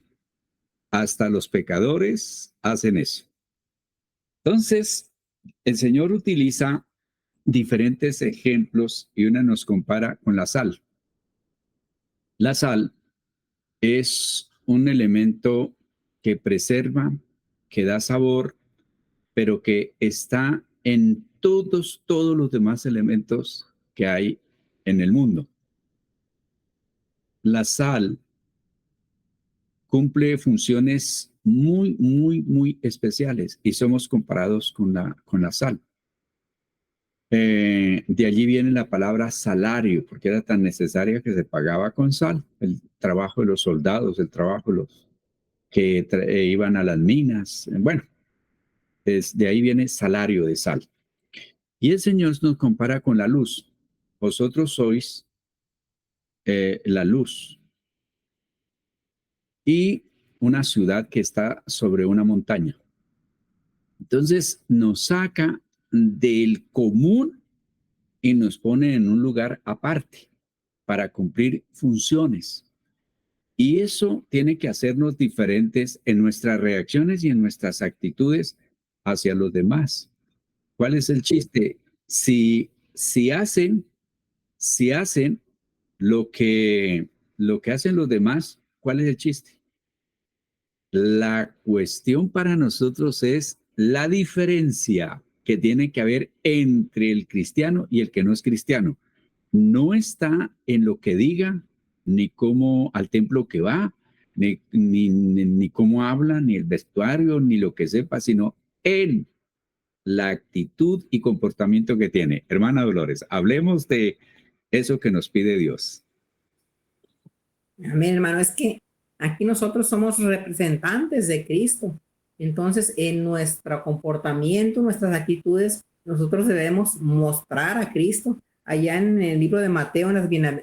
Hasta los pecadores hacen eso. Entonces, el Señor utiliza diferentes ejemplos y una nos compara con la sal. La sal es un elemento que preserva, que da sabor, pero que está en todos los demás elementos que hay en el mundo. La sal cumple funciones muy especiales y somos comparados con la sal. De allí viene la palabra salario, porque era tan necesaria que se pagaba con sal. El trabajo de los soldados, el trabajo de los que iban a las minas. Bueno, de ahí viene salario de sal. Y el Señor nos compara con la luz. Vosotros sois la luz. Y una ciudad que está sobre una montaña. Entonces nos saca del común y nos pone en un lugar aparte para cumplir funciones. Y eso tiene que hacernos diferentes en nuestras reacciones y en nuestras actitudes hacia los demás. ¿Cuál es el chiste? Si hacen lo que hacen los demás, ¿cuál es el chiste? La cuestión para nosotros es la diferencia que tiene que haber entre el cristiano y el que no es cristiano. No está en lo que diga, ni cómo al templo que va, ni cómo habla, ni el vestuario, ni lo que sepa, sino en la actitud y comportamiento que tiene. Hermana Dolores, hablemos de eso que nos pide Dios. Amén, hermano. Es que aquí nosotros somos representantes de Cristo. Entonces, en nuestro comportamiento, nuestras actitudes, nosotros debemos mostrar a Cristo. Allá en el libro de Mateo,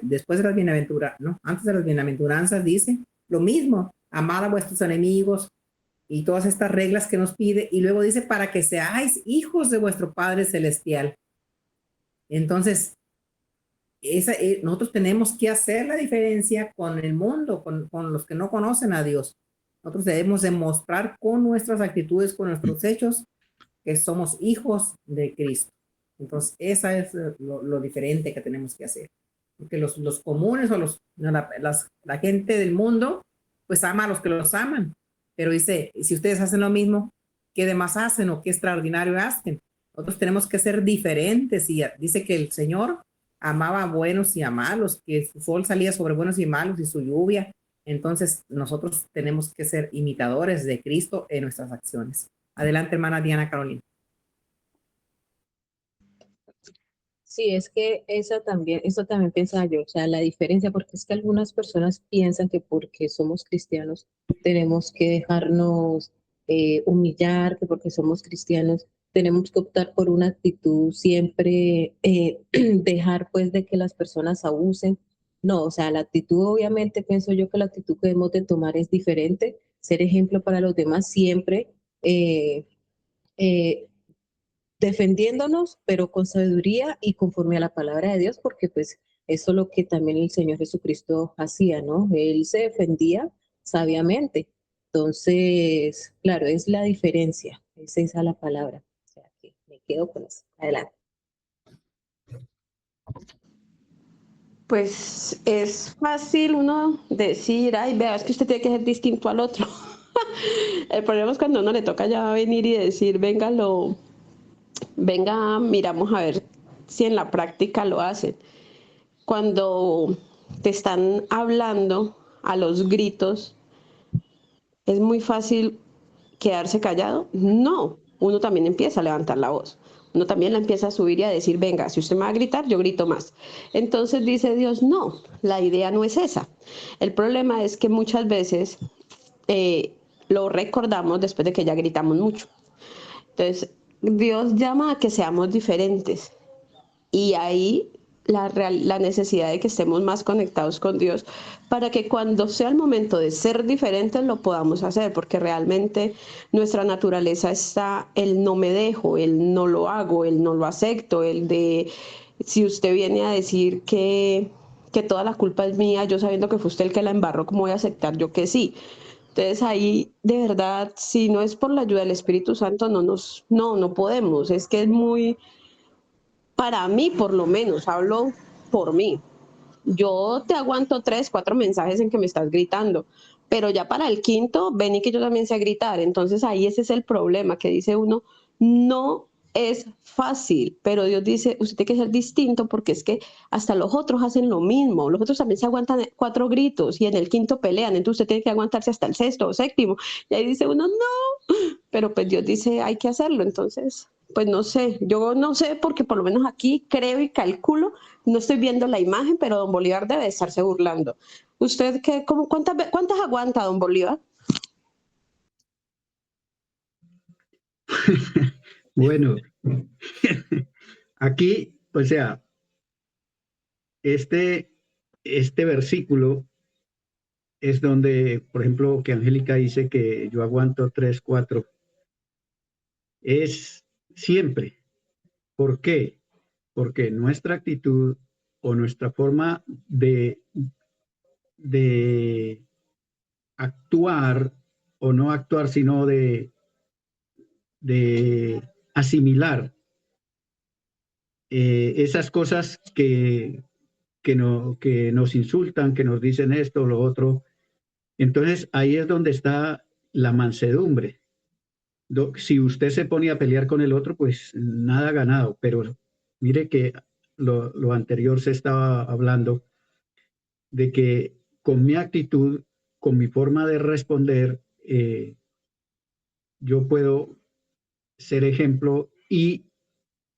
después de las bienaventuranzas, no, antes de las bienaventuranzas, dice lo mismo: amad a vuestros enemigos, y todas estas reglas que nos pide, y luego dice para que seáis hijos de vuestro Padre Celestial. Entonces, nosotros tenemos que hacer la diferencia con el mundo, con los que no conocen a Dios. Nosotros debemos demostrar con nuestras actitudes, con nuestros hechos, que somos hijos de Cristo. Entonces, esa es lo diferente que tenemos que hacer. Porque los comunes o la gente del mundo, pues ama a los que los aman. Pero dice, si ustedes hacen lo mismo, ¿qué demás hacen o qué extraordinario hacen? Nosotros tenemos que ser diferentes. Y dice que el Señor amaba a buenos y a malos, que su sol salía sobre buenos y malos y su lluvia. Entonces, nosotros tenemos que ser imitadores de Cristo en nuestras acciones. Adelante, hermana Diana Carolina. Sí, es que eso también pensaba yo, o sea, la diferencia, porque es que algunas personas piensan que porque somos cristianos tenemos que dejarnos humillar, que porque somos cristianos tenemos que optar por una actitud siempre, dejar pues de que las personas abusen. No, o sea, la actitud obviamente pienso yo que la actitud que debemos de tomar es diferente, ser ejemplo para los demás siempre. eh, eh, Defendiéndonos, pero con sabiduría y conforme a la palabra de Dios, porque pues eso es lo que también el Señor Jesucristo hacía, ¿no? Él se defendía sabiamente. Entonces, claro, es la diferencia, es esa la palabra. O sea, que me quedo con eso. Adelante. Pues es fácil uno decir, ay, vea, es que usted tiene que ser distinto al otro. El problema es cuando a uno le toca ya venir y decir, venga, miramos a ver si en la práctica lo hacen. Cuando te están hablando a los gritos, ¿es muy fácil quedarse callado? No, uno también empieza a levantar la voz. Uno también la empieza a subir y a decir, venga, si usted me va a gritar, yo grito más. Entonces dice Dios, no, la idea no es esa. El problema es que muchas veces lo recordamos después de que ya gritamos mucho. Entonces, Dios llama a que seamos diferentes. Y ahí la necesidad de que estemos más conectados con Dios para que cuando sea el momento de ser diferentes lo podamos hacer, porque realmente nuestra naturaleza está el no me dejo, el no lo hago, el no lo acepto, el de si usted viene a decir que toda la culpa es mía, yo sabiendo que fue usted el que la embarró, ¿cómo voy a aceptar yo que sí? Entonces ahí, de verdad, si no es por la ayuda del Espíritu Santo, no podemos. Es que es muy, para mí por lo menos, hablo por mí. Yo te aguanto 3, 4 mensajes en que me estás gritando, pero ya para el quinto, ven y que yo también sé gritar. Entonces ahí ese es el problema, que dice uno, no es fácil, pero Dios dice, usted tiene que ser distinto porque es que hasta los otros hacen lo mismo. Los otros también se aguantan 4 gritos y en el quinto pelean, entonces usted tiene que aguantarse hasta el sexto o séptimo. Y ahí dice uno, no, pero pues Dios dice, hay que hacerlo. Entonces, pues no sé, yo no sé porque por lo menos aquí creo y calculo, no estoy viendo la imagen, pero don Bolívar debe estarse burlando. ¿Usted qué, cuántas aguanta, don Bolívar? Bueno, aquí, o sea, este versículo es donde, por ejemplo, que Angélica dice que yo aguanto 3, 4, es siempre. ¿Por qué? Porque nuestra actitud o nuestra forma de actuar o no actuar, sino de asimilar esas cosas que nos insultan, que nos dicen esto o lo otro. Entonces ahí es donde está la mansedumbre. Si usted se pone a pelear con el otro, pues nada ganado, pero mire que lo anterior se estaba hablando de que con mi actitud, con mi forma de responder, yo puedo ser ejemplo y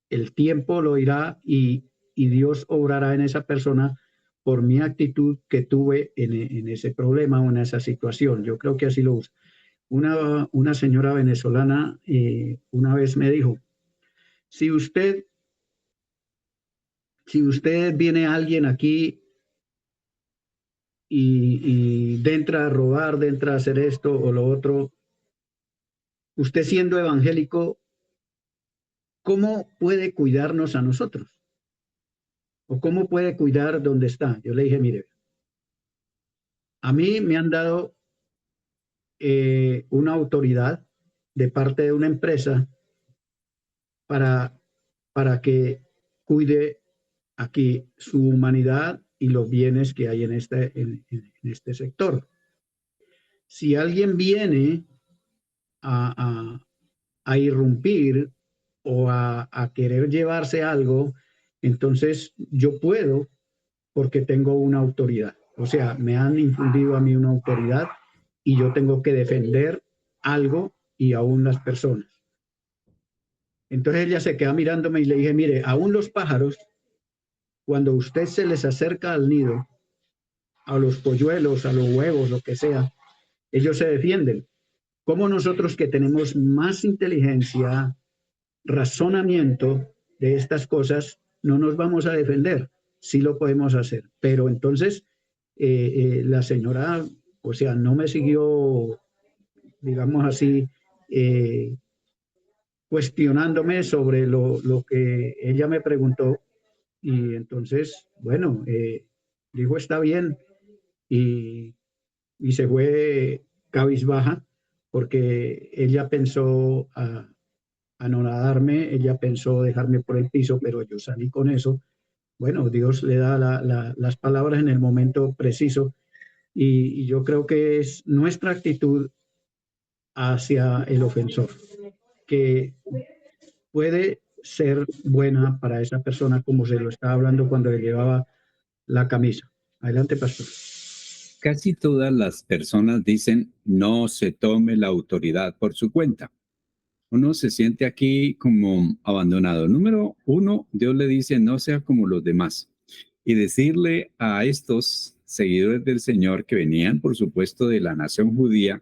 el tiempo lo irá y Dios obrará en esa persona por mi actitud que tuve en ese problema o en esa situación. Yo creo que así lo uso. Una señora venezolana una vez me dijo, si usted, si usted viene a alguien aquí y entra a robar, entra a hacer esto o lo otro, usted siendo evangélico, ¿cómo puede cuidarnos a nosotros? ¿O cómo puede cuidar donde está? Yo le dije, mire, a mí me han dado una autoridad de parte de una empresa para que cuide aquí su humanidad y los bienes que hay en este sector. Si alguien viene a irrumpir o a querer llevarse algo, entonces yo puedo porque tengo una autoridad. O sea, me han infundido a mí una autoridad y yo tengo que defender algo y aún las personas. Entonces ella se queda mirándome y le dije, mire, aún los pájaros, cuando usted se les acerca al nido, a los polluelos, a los huevos, lo que sea, ellos se defienden. Como nosotros que tenemos más inteligencia, razonamiento de estas cosas, no nos vamos a defender? Sí lo podemos hacer. Pero entonces la señora, o sea, no me siguió, digamos así, cuestionándome sobre lo que ella me preguntó. Y entonces, bueno, dijo, está bien. Y se fue cabizbaja porque ella pensó anonadarme, ella pensó dejarme por el piso, pero yo salí con eso. Bueno, Dios le da las palabras en el momento preciso y yo creo que es nuestra actitud hacia el ofensor, que puede ser buena para esa persona, como se lo estaba hablando cuando le llevaba la camisa. Adelante, pastor. Casi todas las personas dicen no se tome la autoridad por su cuenta. Uno se siente aquí como abandonado. Número uno, Dios le dice no sea como los demás. Y decirle a estos seguidores del Señor que venían, por supuesto, de la nación judía,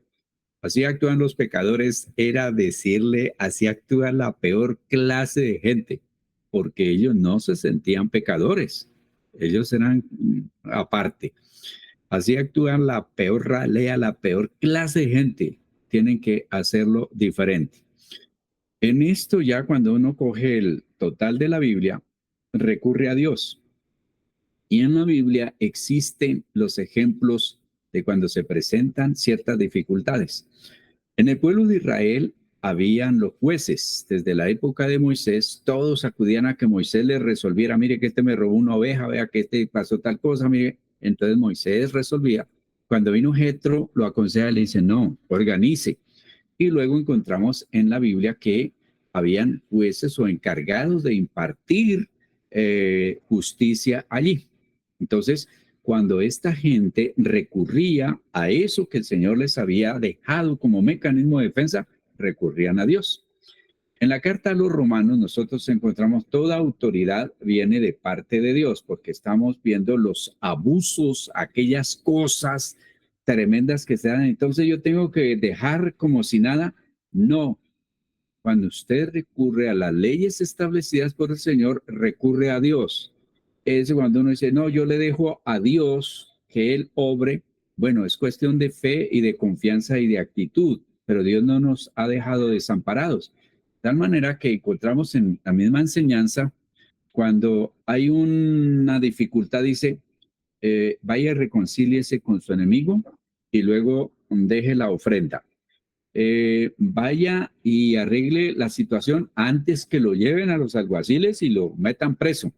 así actúan los pecadores, era decirle, así actúa la peor clase de gente, porque ellos no se sentían pecadores. Ellos eran aparte. Así actúan la peor ralea, la peor clase de gente. Tienen que hacerlo diferente. En esto ya cuando uno coge el total de la Biblia, recurre a Dios. Y en la Biblia existen los ejemplos de cuando se presentan ciertas dificultades. En el pueblo de Israel habían los jueces. Desde la época de Moisés, todos acudían a que Moisés les resolviera, mire que este me robó una oveja, vea que este pasó tal cosa, mire. Entonces Moisés resolvía. Cuando vino Jetro, lo aconseja y le dice, no, organice. Y luego encontramos en la Biblia que habían jueces o encargados de impartir justicia allí. Entonces, cuando esta gente recurría a eso que el Señor les había dejado como mecanismo de defensa, recurrían a Dios. En la carta a los romanos nosotros encontramos toda autoridad viene de parte de Dios, porque estamos viendo los abusos, aquellas cosas tremendas que se dan. Entonces yo tengo que dejar como si nada. No. Cuando usted recurre a las leyes establecidas por el Señor, recurre a Dios. Es cuando uno dice, no, yo le dejo a Dios que Él obre. Bueno, es cuestión de fe y de confianza y de actitud, pero Dios no nos ha dejado desamparados. De tal manera que encontramos en la misma enseñanza, cuando hay una dificultad, dice, vaya y reconcíliese con su enemigo y luego deje la ofrenda. Vaya y arregle la situación antes que lo lleven a los alguaciles y lo metan preso.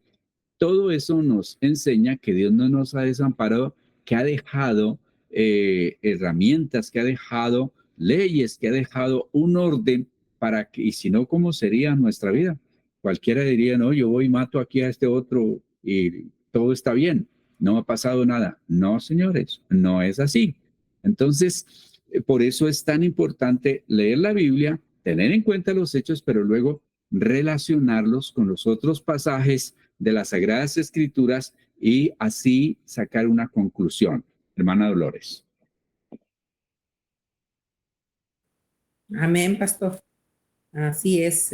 Todo eso nos enseña que Dios no nos ha desamparado, que ha dejado herramientas, que ha dejado leyes, que ha dejado un orden para que, y si no, ¿cómo sería nuestra vida? Cualquiera diría, no, yo voy y mato aquí a este otro y todo está bien, no ha pasado nada. No, señores, no es así. Entonces, por eso es tan importante leer la Biblia, tener en cuenta los hechos, pero luego relacionarlos con los otros pasajes de las Sagradas Escrituras y así sacar una conclusión. Hermana Dolores. Amén, pastor. Así es,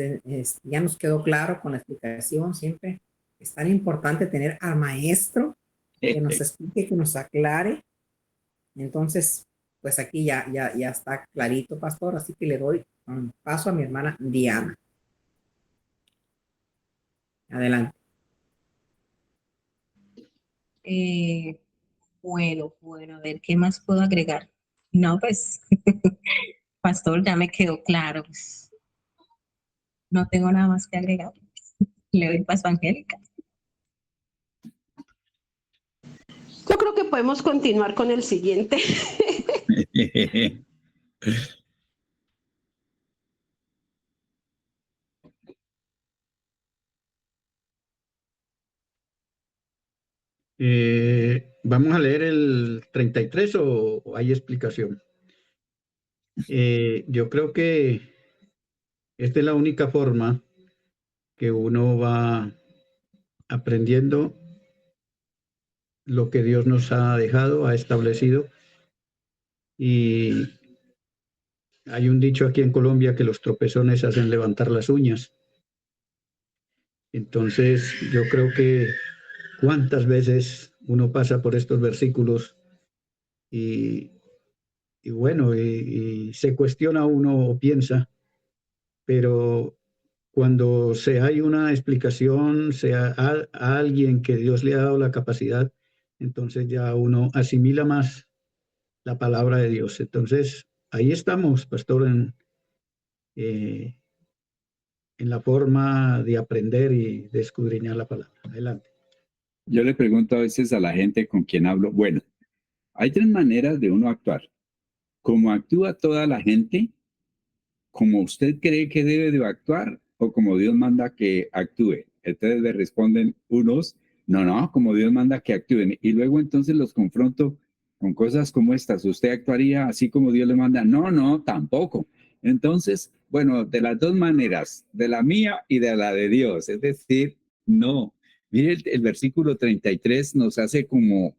ya nos quedó claro con la explicación. Siempre es tan importante tener al maestro que nos explique, que nos aclare. Entonces, pues aquí ya está clarito, pastor. Así que le doy Paso a mi hermana Diana. Adelante. Bueno, a ver, ¿qué más puedo agregar? No, pues, pastor, ya me quedó claro. Pues, no tengo nada más que agregar. Le doy paso a Angélica. Yo creo que podemos continuar con el siguiente. ¿Vamos a leer el 33 o hay explicación? Yo creo que esta es la única forma que uno va aprendiendo lo que Dios nos ha dejado, ha establecido. Y hay un dicho aquí en Colombia que los tropezones hacen levantar las uñas. Entonces, yo creo que cuántas veces uno pasa por estos versículos y, y bueno, y se cuestiona uno o piensa, pero cuando se hay una explicación, sea a alguien que Dios le ha dado la capacidad, entonces ya uno asimila más la palabra de Dios. Entonces, ahí estamos, pastor, eh, en la forma de aprender y de escudriñar la palabra. Adelante. Yo le pregunto a veces a la gente con quien hablo, bueno, hay tres maneras de uno actuar. Como actúa toda la gente, como usted cree que debe de actuar o como Dios manda que actúe. Entonces le responden unos, no, como Dios manda que actúen. Y luego entonces los confronto con cosas como estas. ¿Usted actuaría así como Dios le manda? No, tampoco. Entonces, bueno, de las dos maneras, de la mía y de la de Dios. Es decir, no. Mire, el versículo 33 nos hace como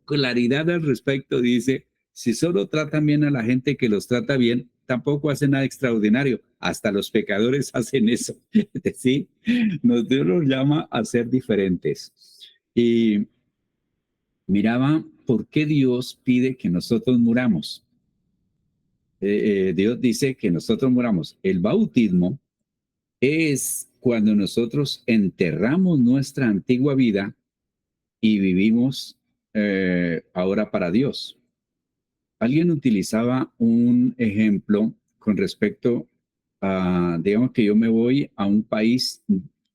claridad al respecto. Dice, si solo tratan bien a la gente que los trata bien, tampoco hacen nada extraordinario. Hasta los pecadores hacen eso. ¿Sí? Dios nos llama a ser diferentes. Y miraba por qué Dios pide que nosotros muramos. Dios dice que nosotros muramos. El bautismo es cuando nosotros enterramos nuestra antigua vida y vivimos ahora para Dios. Alguien utilizaba un ejemplo con respecto a, digamos que yo me voy a un país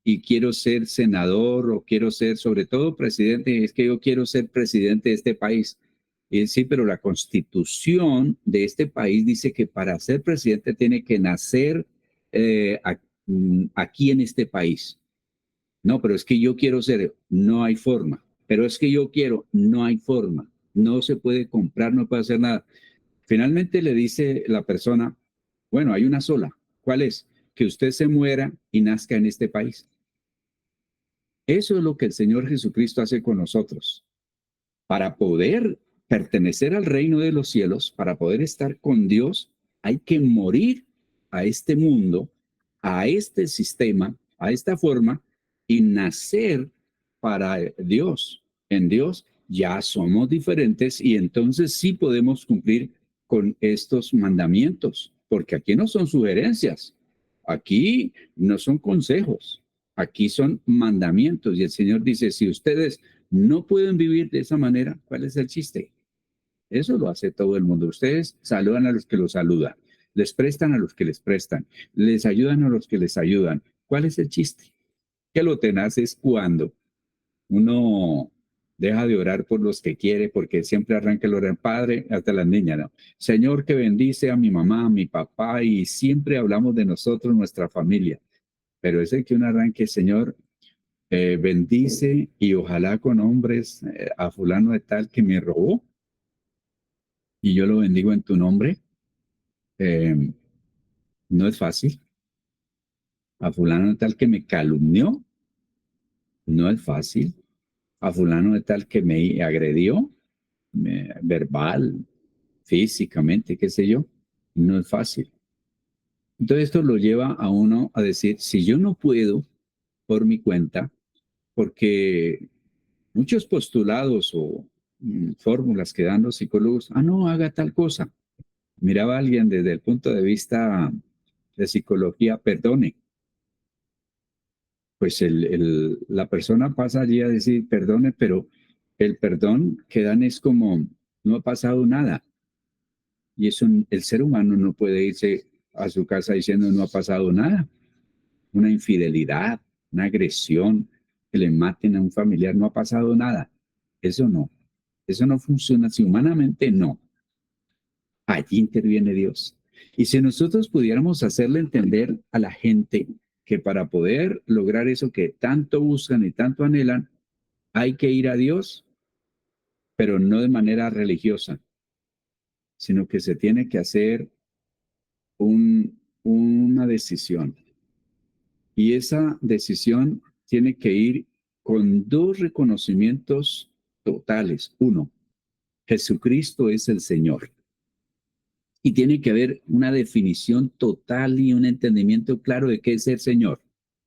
y quiero ser senador o quiero ser sobre todo presidente, es que yo quiero ser presidente de este país. Y sí, pero la constitución de este país dice que para ser presidente tiene que nacer aquí en este país. No, pero es que yo quiero ser, no hay forma. Pero es que yo quiero, no hay forma. No se puede comprar, no puede hacer nada. Finalmente le dice la persona, bueno, hay una sola. ¿Cuál es? Que usted se muera y nazca en este país. Eso es lo que el Señor Jesucristo hace con nosotros. Para poder pertenecer al reino de los cielos, para poder estar con Dios, hay que morir a este mundo, a este sistema, a esta forma y nacer para Dios. En Dios ya somos diferentes y entonces sí podemos cumplir con estos mandamientos, porque aquí no son sugerencias, aquí no son consejos, aquí son mandamientos y el Señor dice, si ustedes no pueden vivir de esa manera, ¿cuál es el chiste? Eso lo hace todo el mundo. Ustedes saludan a los que los saludan, les prestan a los que les prestan, les ayudan a los que les ayudan. ¿Cuál es el chiste? Que lo tenaz es cuando uno deja de orar por los que quiere, porque siempre arranca el orar, Padre, hasta las niñas, ¿no? Señor, que bendice a mi mamá, a mi papá, y siempre hablamos de nosotros, nuestra familia. Pero es el que uno arranque, Señor, bendice y ojalá con hombres a fulano de tal que me robó y yo lo bendigo en tu nombre. Eh, no es fácil. A fulano de tal que me calumnió, no es fácil. A fulano de tal que me agredió, verbal, físicamente, qué sé yo, no es fácil. Entonces esto lo lleva a uno a decir, si yo no puedo por mi cuenta, porque muchos postulados o fórmulas que dan los psicólogos, no, haga tal cosa. miraba a alguien desde el punto de vista de psicología, perdone. Pues la persona pasa allí a decir perdone, pero el perdón que dan es como no ha pasado nada. Y eso, el ser humano no puede irse a su casa diciendo no ha pasado nada. Una infidelidad, una agresión, que le maten a un familiar, no ha pasado nada. Eso no funciona así humanamente, no. Allí interviene Dios. Y si nosotros pudiéramos hacerle entender a la gente que para poder lograr eso que tanto buscan y tanto anhelan, hay que ir a Dios, pero no de manera religiosa, sino que se tiene que hacer una decisión. Y esa decisión tiene que ir con dos reconocimientos totales. Uno, Jesucristo es el Señor. Y tiene que haber una definición total y un entendimiento claro de qué es el Señor,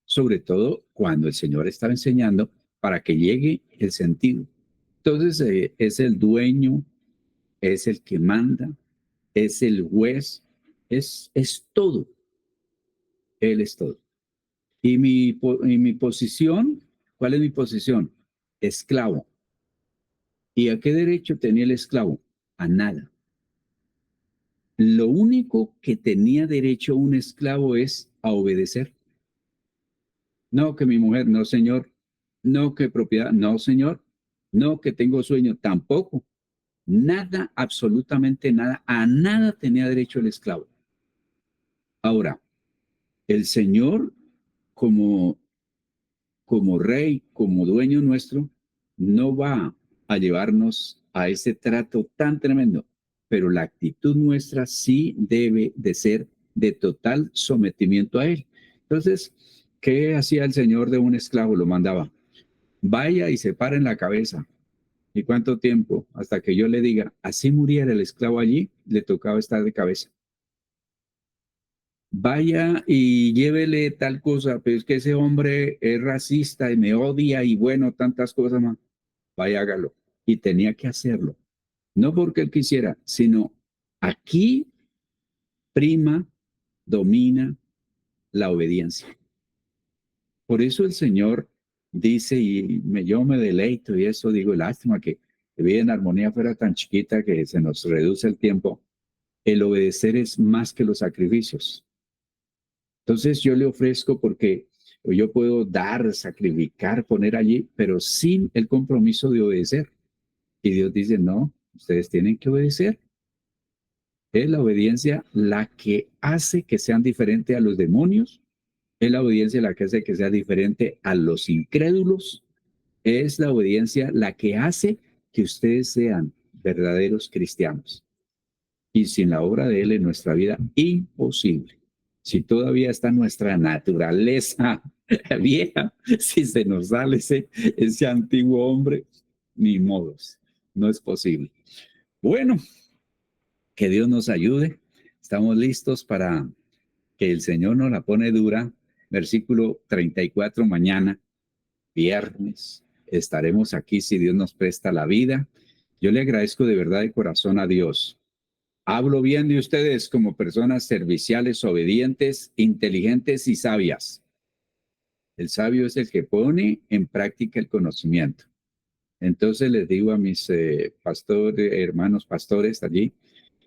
sobre todo cuando el Señor estaba enseñando para que llegue el sentido. Entonces es el dueño, es el que manda, es el juez, es todo. Él es todo. Y mi posición, ¿cuál es mi posición? Esclavo. ¿Y a qué derecho tenía el esclavo? A nada. Lo único que tenía derecho un esclavo es a obedecer. No que mi mujer, no señor. No que propiedad, no señor. No que tengo sueño, tampoco. Nada, absolutamente nada. A nada tenía derecho el esclavo. Ahora, el Señor como rey, como dueño nuestro, no va a llevarnos a ese trato tan tremendo, pero la actitud nuestra sí debe de ser de total sometimiento a él. Entonces, ¿qué hacía el Señor de un esclavo? Lo mandaba, vaya y se para en la cabeza. ¿Y cuánto tiempo? Hasta que yo le diga, así muriera el esclavo allí, le tocaba estar de cabeza. Vaya y llévele tal cosa, pero es que ese hombre es racista y me odia y bueno, tantas cosas más. Vaya, hágalo. Y tenía que hacerlo. No porque él quisiera, sino aquí prima, domina la obediencia. Por eso el Señor dice, y yo me deleito y eso digo, lástima que vida en armonía fuera tan chiquita que se nos reduce el tiempo. El obedecer es más que los sacrificios. Entonces yo le ofrezco porque yo puedo dar, sacrificar, poner allí, pero sin el compromiso de obedecer. Y Dios dice, no, ustedes tienen que obedecer. Es la obediencia la que hace que sean diferentes a los demonios. Es la obediencia la que hace que sea diferente a los incrédulos. Es la obediencia la que hace que ustedes sean verdaderos cristianos. Y sin la obra de Él en nuestra vida, imposible. Si todavía está nuestra naturaleza vieja, si se nos sale ese antiguo hombre, ni modos, no es posible. Bueno, que Dios nos ayude. Estamos listos para que el Señor nos la pone dura. Versículo 34, mañana, viernes, estaremos aquí si Dios nos presta la vida. Yo le agradezco de verdad de corazón a Dios. Hablo bien de ustedes como personas serviciales, obedientes, inteligentes y sabias. El sabio es el que pone en práctica el conocimiento. Entonces les digo a mis hermanos pastores allí,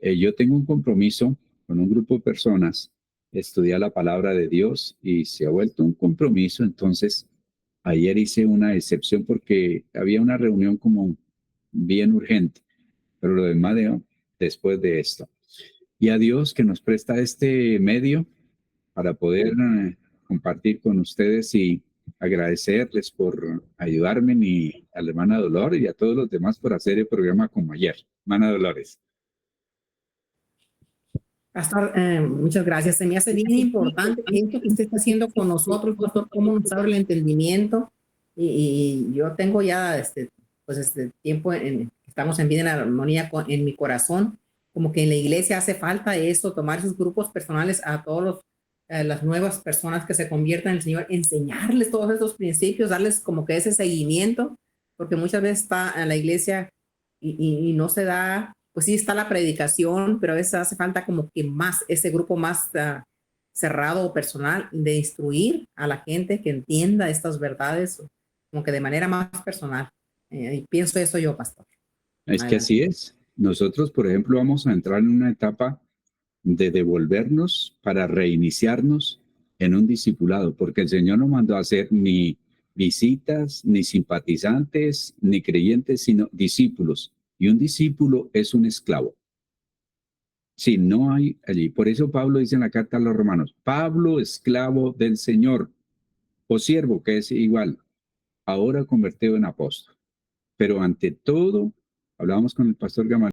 yo tengo un compromiso con un grupo de personas, estudiar la palabra de Dios y se ha vuelto un compromiso. Entonces, ayer hice una excepción porque había una reunión como bien urgente, pero lo demás después de esto. Y a Dios que nos presta este medio para poder compartir con ustedes y agradecerles por ayudarme y a la hermana Dolores y a todos los demás por hacer el programa como ayer. Hermana Dolores. Pastor, muchas gracias. Se me hace bien importante esto que usted está haciendo con nosotros, Pastor, cómo nos abre el entendimiento. Y yo tengo ya tiempo, estamos en vida en armonía en mi corazón, como que en la iglesia hace falta eso, tomar esos grupos personales a todos las nuevas personas que se conviertan en el Señor, enseñarles todos esos principios, darles como que ese seguimiento, porque muchas veces está en la iglesia y no se da pues sí está la predicación, pero a veces hace falta como que más, ese grupo más cerrado o personal de instruir a la gente que entienda estas verdades como que de manera más personal. Y pienso eso yo, pastor. Es que así es. Nosotros, por ejemplo, vamos a entrar en una etapa de devolvernos para reiniciarnos en un discipulado, porque el Señor no mandó a hacer ni visitas, ni simpatizantes, ni creyentes, sino discípulos. Y un discípulo es un esclavo. Si no hay allí. Por eso Pablo dice en la carta a los romanos, Pablo, esclavo del Señor, o siervo, que es igual, ahora convertido en apóstol. Pero ante todo, hablábamos con el pastor Gamaliel,